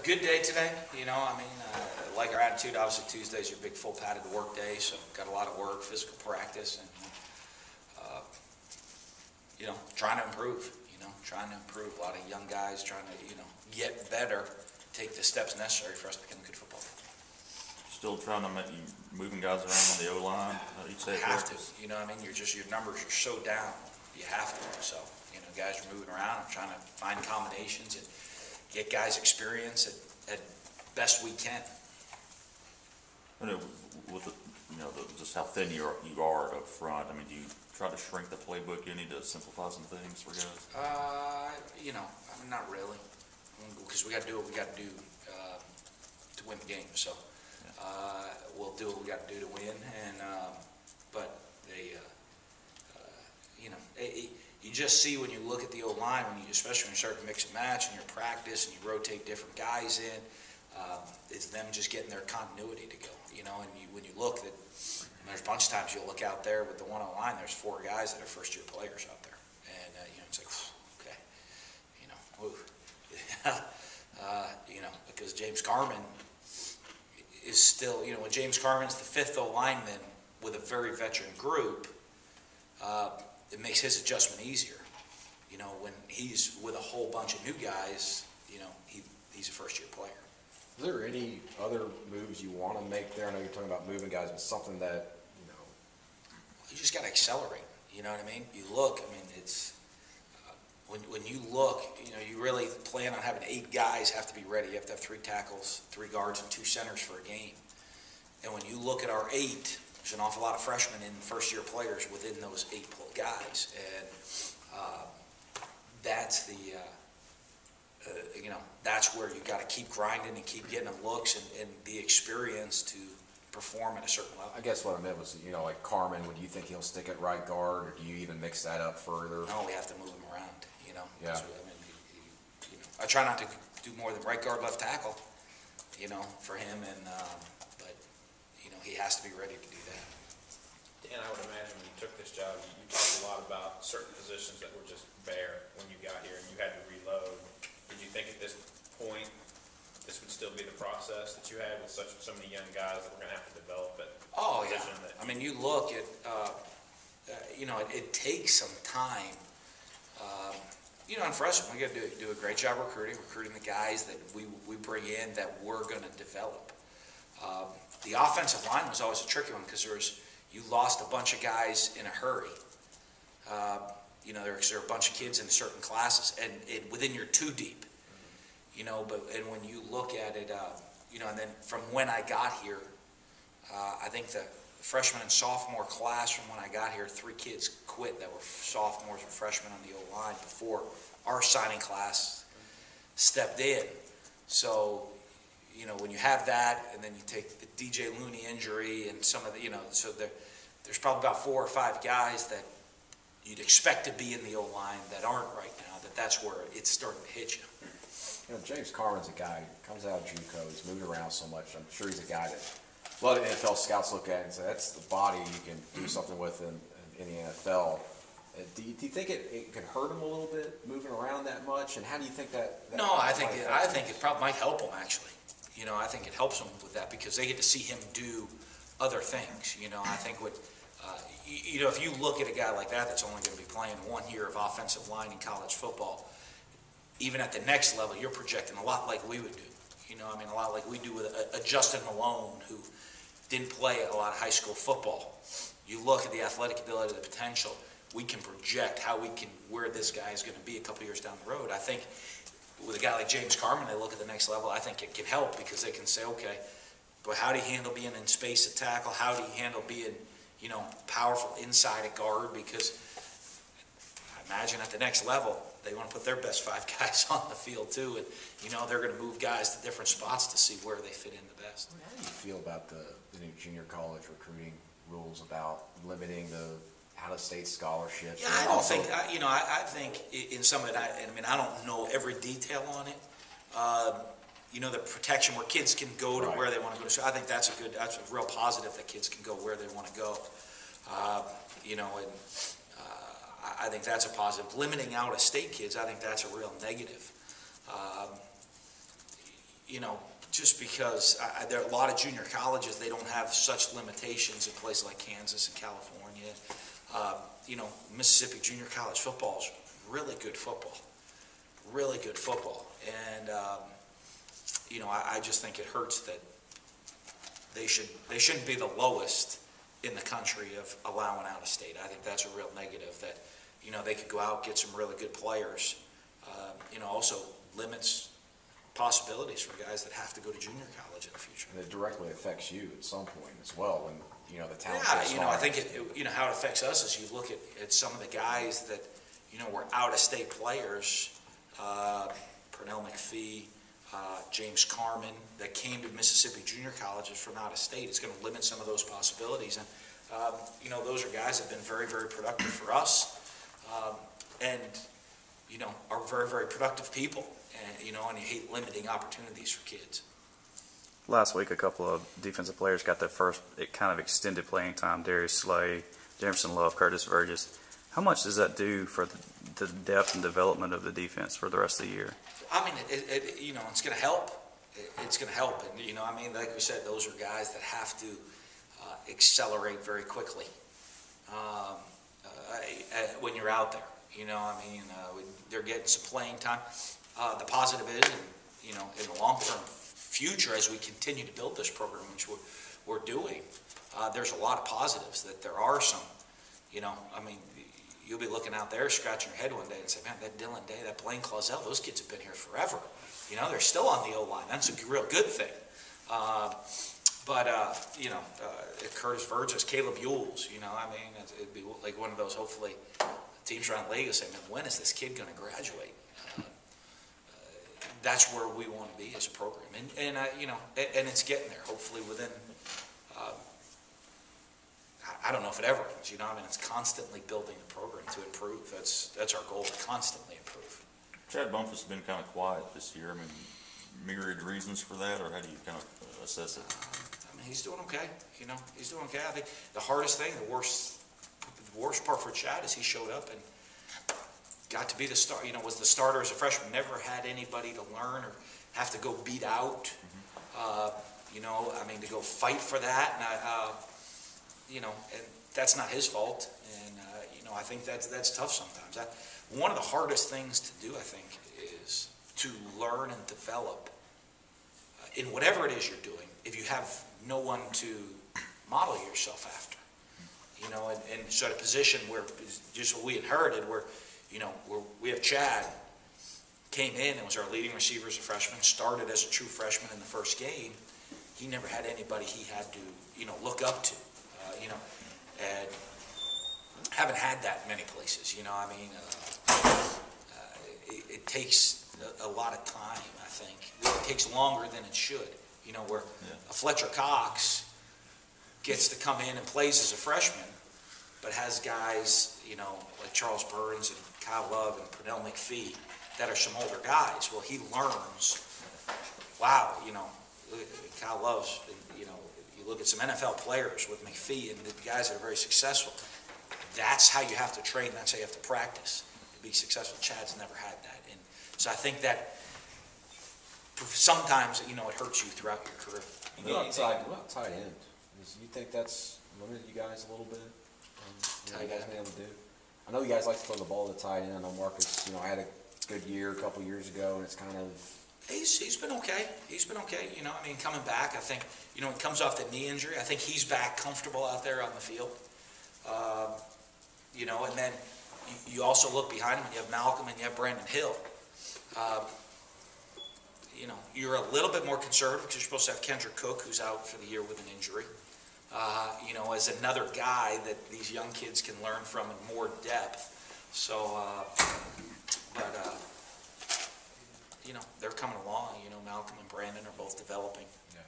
good day today. I mean, like our attitude, obviously Tuesday's your big full padded work day, so got a lot of work, physical practice, and trying to improve. Trying to improve. A lot of young guys trying to get better, take the steps necessary for us to become a good football team. Still trying to make you moving guys around on the O line each day. You have to. I mean, your numbers are so down. You have to. So guys are moving around. I'm trying to find combinations and get guys experience at best we can. With just how thin you are up front. I mean, do you try to shrink the playbook any to simplify some things for guys? I mean, not really, because we got to do what we got to do to win the game. So we'll do what we got to do to win. And but you just see when you look at the O-line, especially when you start to mix and match in your practice and you rotate different guys in, it's them just getting their continuity to go. And when you look at, there's a bunch of times you'll look out there with the one O-line, there's 4 guys that are first-year players out there, and it's like, okay, because James Carman is still, when James Carman's the 5th O-lineman with a very veteran group, it makes his adjustment easier. When he's with a whole bunch of new guys, he's a first-year player. Is there any other moves you want to make there? I know you're talking about moving guys, but something that, You just got to accelerate. You know what I mean? You look, it's, when you look, you really plan on having 8 guys have to be ready. You have to have 3 tackles, 3 guards, and 2 centers for a game. And when you look at our 8, there's an awful lot of freshmen and first-year players within those 8 guys. And that's the... that's where you got to keep grinding and keep getting them looks and the experience to perform at a certain level. I guess what I meant was, like Carman, would you think he'll stick at right guard, or do you even mix that up further? No, we have to move him around, Yeah. I try not to do more than right guard, left tackle, for him, and but he has to be ready to do that. Dan, I would imagine when you took this job, you talked a lot about certain positions that were just bare when you got here and you had to reload. Did you think at this point this would still be the process that you had with so many young guys that we're going to have to develop it? Oh, yeah. I mean, you look at, it takes some time. And for us, we got to do a great job recruiting the guys that we bring in that we're going to develop. The offensive line was always a tricky one because you lost a bunch of guys in a hurry. There are a bunch of kids in certain classes, and within your 2 deep, and when you look at it, and then from when I got here, I think the freshman and sophomore class from when I got here, 3 kids quit that were sophomores and freshmen on the O-line before our signing class stepped in. So, when you have that, and then you take the DJ Looney injury and some of the, so there's probably about 4 or 5 guys that you'd expect to be in the O-line that aren't right now, that's where it's starting to hit you. James Carman's a guy who comes out of JUCO, he's moved around so much. I'm sure he's a guy that a lot of NFL scouts look at and say, that's the body you can do something with in the NFL. Do you think it can hurt him a little bit, moving around that much? And how do you think that No, I think it probably might help him, actually. I think it helps him with that because they get to see him do other things. I think if you look at a guy like that that's only going to be playing 1 year of offensive line in college football, even at the next level, you're projecting a lot like we would do. A lot like we do with a Justin Mullen who didn't play a lot of high school football. You look at the athletic ability, the potential, we can project where this guy is going to be a couple years down the road. I think with a guy like James Carman, they look at the next level, I think it can help because they can say, okay, but how do you handle being in space at tackle? How do you handle being powerful inside at guard? Because I imagine at the next level, they want to put their best 5 guys on the field too, and they're going to move guys to different spots to see where they fit in the best. How do you feel about the new junior college recruiting rules about limiting the out-of-state scholarships? Yeah, I don't think. I think in some of it. I don't know every detail on it. The protection where kids can go to where they want to go. So I think that's a real positive that kids can go where they want to go. I think that's a positive. Limiting out-of-state kids, I think that's a real negative. you know, just because there are a lot of junior colleges, they don't have such limitations in places like Kansas and California. You know, Mississippi junior college football is really good football, really good football. And, you know, I just think it hurts that they shouldn't be the lowest in the country of allowing out of state. I think that's a real negative that, you know, they could go out, get some really good players. You know, also limits possibilities for guys that have to go to junior college in the future. And it directly affects you at some point as well when, you know, the talent Yeah, goes you know, I higher. think, you know, how it affects us is you look at some of the guys that, you know, were out-of-state players, Pernell McPhee, James Carmen, that came to Mississippi junior colleges from out of state. It's going to limit some of those possibilities. And, you know, those are guys that have been very, very productive for us. And, you know, are very, very productive people. And, you know, and you hate limiting opportunities for kids. Last week, a couple of defensive players got their first kind of extended playing time. Darius Slay, Jamerson Love, Curtis Burgess. How much does that do for the depth and development of the defense for the rest of the year? I mean, you know, it's going to help. It's going to help. And, you know, I mean, like we said, those are guys that have to accelerate very quickly when you're out there. You know, I mean, they're getting some playing time. The positive is, and, you know, in the long-term future, as we continue to build this program, which we're doing, there's a lot of positives, that there are some, you know, I mean, you'll be looking out there, scratching your head one day and say, man, that Dylan Day, that Blaine Clausell, those kids have been here forever. You know, they're still on the O-line. That's a real good thing. You know, Curtis Burgess, Caleb Ewells, you know, I mean, it'd be like one of those, hopefully, teams around the league will say, man, when is this kid going to graduate? That's where we want to be as a program. And you know, and it's getting there, hopefully within, I don't know if it ever ends, you know, I mean, it's constantly building the program to improve. That's our goal, to constantly improve. Chad Bumpus has been kind of quiet this year. I mean, myriad reasons for that, or how do you kind of assess it? I mean, he's doing okay. You know, he's doing okay. I think the hardest thing, the worst part for Chad is he showed up and got to be the star. You know, was the starter as a freshman. Never had anybody to learn or have to go beat out. You know, I mean, to go fight for that, and you know, and that's not his fault. And you know, I think that's tough sometimes. One of the hardest things to do, I think, is to learn and develop in whatever it is you're doing. If you have no one to model yourself after, you know, and so a position where just what we inherited, where, you know, we have Chad came in and was our leading receiver as a freshman, started as a true freshman in the first game. He never had anybody he had to, you know, look up to, you know, and haven't had that many places, you know. I mean, it takes a lot of time, I think. It takes longer than it should, you know, where a Fletcher Cox gets to come in and plays as a freshman, but has guys, you know, like Charles Burns and Kyle Love and Pernell McPhee that are some older guys. Well, he learns, wow, you know, Kyle Love's, you know, you look at some NFL players with McPhee and the guys that are very successful. That's how you have to train. That's how you have to practice to be successful. Chad's never had that. And so I think that sometimes, you know, it hurts you throughout your career. What about tight end? You think that's limited you guys a little bit? Tight end. Able to do? I know you guys like to throw the ball to tight end. I know Marcus, you know, had a good year a couple years ago, and it's kind of... He's been okay. He's been okay. You know, I mean, coming back, I think, you know, he comes off the knee injury. I think he's back comfortable out there on the field. You know, and then you also look behind him, and you have Malcolm and you have Brandon Hill. You know, you're a little bit more conservative because you're supposed to have Kendrick Cook, who's out for the year with an injury. You know, as another guy that these young kids can learn from in more depth. So, you know, they're coming along. You know, Malcolm and Brandon are both developing. Yeah.